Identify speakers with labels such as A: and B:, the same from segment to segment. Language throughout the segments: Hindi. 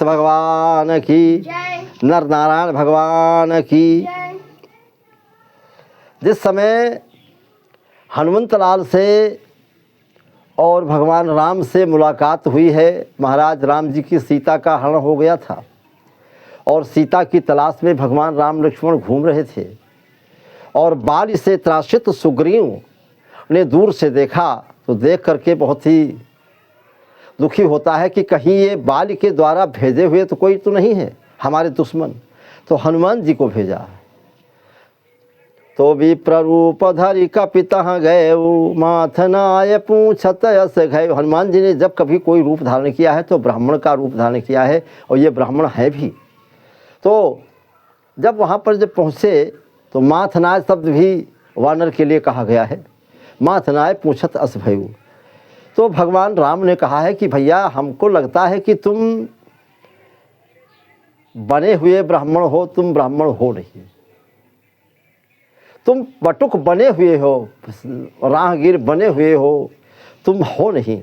A: समर्थ भगवान की, नर नारायण भगवान की। जिस समय हनुमंत लाल से और भगवान राम से मुलाकात हुई है, महाराज राम जी की सीता का हरण हो गया था और सीता की तलाश में भगवान राम लक्ष्मण घूम रहे थे और बाली से त्रासित सुग्रीव ने दूर से देखा तो देख करके बहुत ही दुखी होता है कि कहीं ये बाली के द्वारा भेजे हुए तो कोई तो नहीं है हमारे दुश्मन, तो हनुमान जी को भेजा। तो विप्र रूप धरि कपितः गए, माथनाय पूछत यस गए। हनुमान जी ने जब कभी कोई रूप धारण किया है तो ब्राह्मण का रूप धारण किया है और ये ब्राह्मण है भी। तो जब वहाँ पर जब पहुँचे तो माथनाय शब्द भी वानर के लिए कहा गया है, माथनाय पूछत अस भयु। तो भगवान राम ने कहा है कि भैया हमको लगता है कि तुम बने हुए ब्राह्मण हो, तुम ब्राह्मण हो नहीं, तुम बटुक बने हुए हो, राहगीर बने हुए हो, तुम हो नहीं।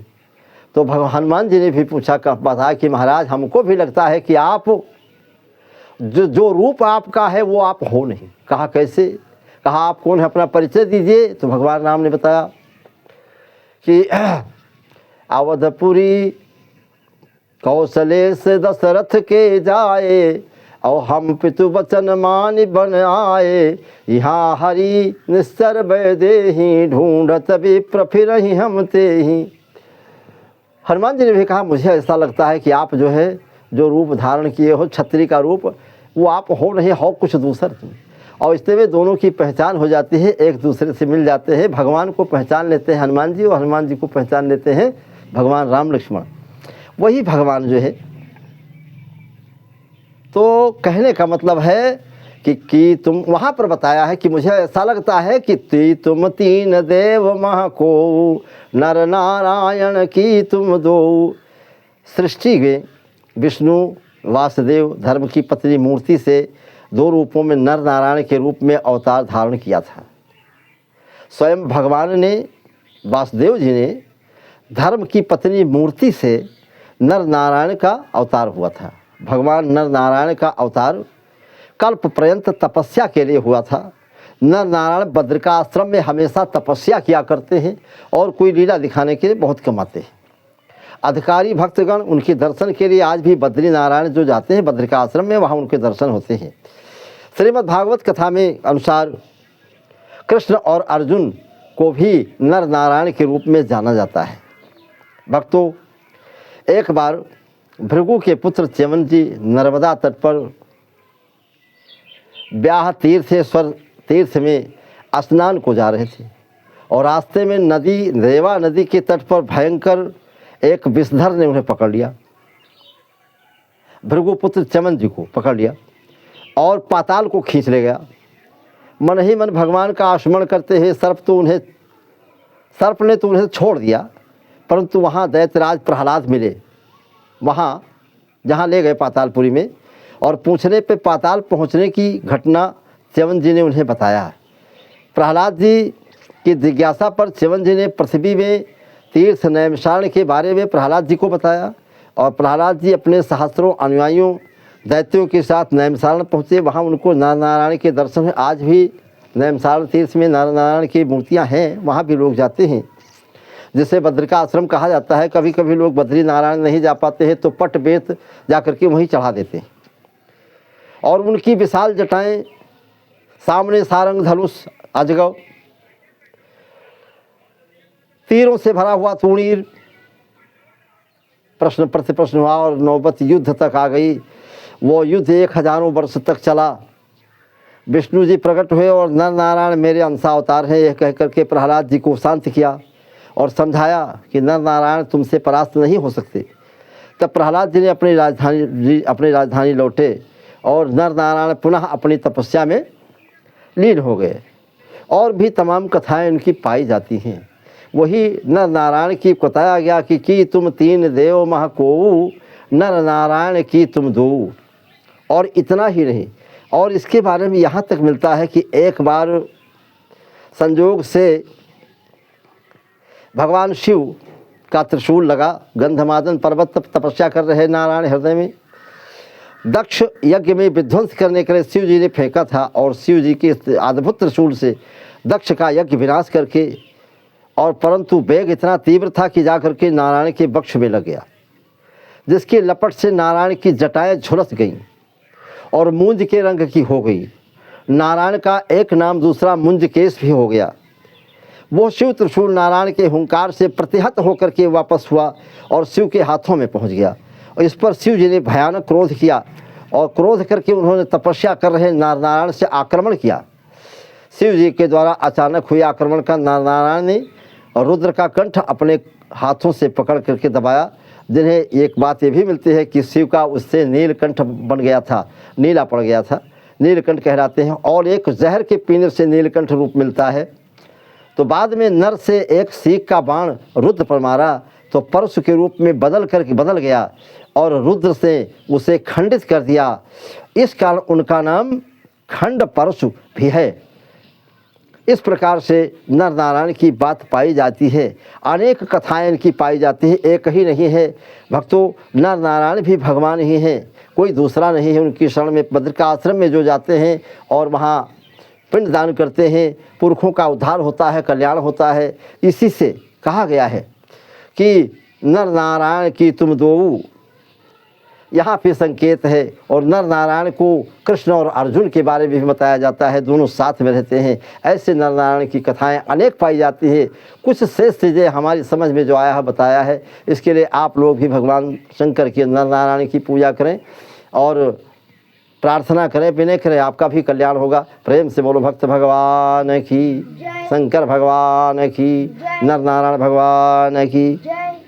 A: तो भगवान हनुमान जी ने भी पूछा बताया कि महाराज हमको भी लगता है कि आप जो रूप आपका है वो आप हो नहीं। कहा कैसे? कहा आप कौन है, अपना परिचय दीजिए। तो भगवान राम ने बताया कि अवधपुरी कौशलेश दशरथ के जाए, और हम पितु वचन मान बन आए, यहाँ हरि निस्तर देहि, ढूंढत विप्र फिरहि हम तेहि। हनुमान जी ने भी कहा मुझे ऐसा लगता है कि आप जो है जो रूप धारण किए हो क्षत्रिय का रूप, वो आप हो नहीं, हो कुछ दूसर तुम। और इससे वे दोनों की पहचान हो जाती है, एक दूसरे से मिल जाते हैं। भगवान को पहचान लेते हैं हनुमान जी और हनुमान जी को पहचान लेते हैं भगवान राम लक्ष्मण, वही भगवान जो है। तो कहने का मतलब है कि तुम वहाँ पर बताया है कि मुझे ऐसा लगता है कि तुम तीन देव मह को, नर नारायण की तुम दो। सृष्टि में विष्णु वासुदेव धर्म की पत्नी मूर्ति से दो रूपों में नर नारायण के रूप में अवतार धारण किया था। स्वयं भगवान ने, वासुदेव जी ने धर्म की पत्नी मूर्ति से नर नारायण का अवतार हुआ था। भगवान नर नारायण का अवतार कल्प पर्यंत तपस्या के लिए हुआ था। नर नारायण बद्रिकाश्रम में हमेशा तपस्या किया करते हैं और कोई लीला दिखाने के लिए बहुत कम आते हैं। अधिकारी भक्तगण उनके दर्शन के लिए आज भी बद्री नारायण जो जाते हैं बद्रिकाश्रम में, वहाँ उनके दर्शन होते हैं। श्रीमद् भागवत कथा में अनुसार कृष्ण और अर्जुन को भी नर नारायण के रूप में जाना जाता है। भक्तों, एक बार भृगु के पुत्र च्यवन जी नर्मदा तट पर ब्याह तीर्थेश्वर तीर्थ में स्नान को जा रहे थे और रास्ते में नदी, रेवा नदी के तट पर भयंकर एक विषधर ने उन्हें पकड़ लिया। भृगु पुत्र च्यवन जी को पकड़ लिया और पाताल को खींच ले गया। मन ही मन भगवान का आचमन करते हैं सर्प ने तो उन्हें छोड़ दिया, परंतु वहाँ दैत्यराज प्रहलाद मिले, वहाँ जहाँ ले गए पातालपुरी में, और पूछने पे पाताल पहुँचने की घटना च्यवन जी ने उन्हें बताया। प्रहलाद जी की जिज्ञासा पर च्यवन जी ने पृथ्वी में तीर्थ नैमिषारण्य के बारे में प्रहलाद जी को बताया और प्रहलाद जी अपने सहस्त्रों अनुयायियों दैत्यों के साथ नैमिषारण्य पहुँचे। वहाँ उनको नर नारायण के दर्शन हैं। आज भी नैमिषारण्य तीर्थ में नर नारायण की मूर्तियाँ हैं, वहाँ भी लोग जाते हैं, जिसे बद्रिका आश्रम कहा जाता है। कभी कभी लोग बद्री नारायण नहीं जा पाते हैं तो पट बेत जा करके वहीं चढ़ा देते हैं और उनकी विशाल जटाएं, सामने सारंग धनुष अजगव, तीरों से भरा हुआ तूणीर, प्रश्न प्रतिप्रश्न हुआ और नौबत युद्ध तक आ गई। वो युद्ध 1000 वर्ष तक चला। विष्णु जी प्रकट हुए और नर नारायण मेरे अंशावतार हैं, यह कह करके प्रहलाद जी को शांत किया और समझाया कि नर नारायण तुमसे परास्त नहीं हो सकते। तब प्रहलाद जी ने अपनी राजधानी लौटे और नर नारायण पुनः अपनी तपस्या में लीन हो गए। और भी तमाम कथाएं इनकी पाई जाती हैं। वही नर नारायण की बताया गया कि तुम तीन देव मह को, नर नारायण की तुम दो। और इतना ही नहीं, और इसके बारे में यहाँ तक मिलता है कि एक बार संयोग से भगवान शिव का त्रिशूल लगा, गंधमादन पर्वत तपस्या कर रहे नारायण हृदय में, दक्ष यज्ञ में विध्वंस करने के लिए शिव जी ने फेंका था और शिव जी के इस अद्भुत त्रिशूल से दक्ष का यज्ञ विनाश करके, और परंतु वेग इतना तीव्र था कि जाकर के नारायण के वक्ष में लग गया, जिसकी लपट से नारायण की जटाएं झुलस गईं और मूंज के रंग की हो गई। नारायण का एक नाम दूसरा मुंजकेश भी हो गया। वो शिव त्रिशूल नारायण के हुंकार से प्रतिहत होकर के वापस हुआ और शिव के हाथों में पहुंच गया। और इस पर शिव जी ने भयानक क्रोध किया और क्रोध करके उन्होंने तपस्या कर रहे नारायण से आक्रमण किया। शिव जी के द्वारा अचानक हुए आक्रमण का नारायण ने रुद्र का कंठ अपने हाथों से पकड़ करके दबाया, जिन्हें एक बात ये भी मिलती है कि शिव का उससे नीलकंठ बन गया था, नीला पड़ गया था, नीलकंठ कहलाते हैं। और एक जहर के पीने से नीलकंठ रूप मिलता है। तो बाद में नर से एक सीख का बाण रुद्र पर मारा तो परशु के रूप में बदल गया और रुद्र से उसे खंडित कर दिया। इस कारण उनका नाम खंड परशु भी है। इस प्रकार से नर नारायण की बात पाई जाती है। अनेक कथाएं इनकी पाई जाती है, एक ही नहीं है भक्तों। नर नारायण भी भगवान ही हैं, कोई दूसरा नहीं है। उनकी शरण में बद्रिका आश्रम में जो जाते हैं और वहाँ पिंड दान करते हैं, पुरखों का उद्धार होता है, कल्याण होता है। इसी से कहा गया है कि नर नारायण की तुम दो, यहाँ पे संकेत है। और नर नारायण को कृष्ण और अर्जुन के बारे में भी बताया जाता है, दोनों साथ में रहते हैं। ऐसे नर नारायण की कथाएं अनेक पाई जाती है। कुछ शेष चीज़ें हमारी समझ में जो आया है बताया है। इसके लिए आप लोग भी भगवान शंकर के नर नारायण की पूजा करें और प्रार्थना करें, विनय करें, आपका भी कल्याण होगा। प्रेम से बोलो भक्त भगवान की, शंकर भगवान की, नर नारायण भगवान की।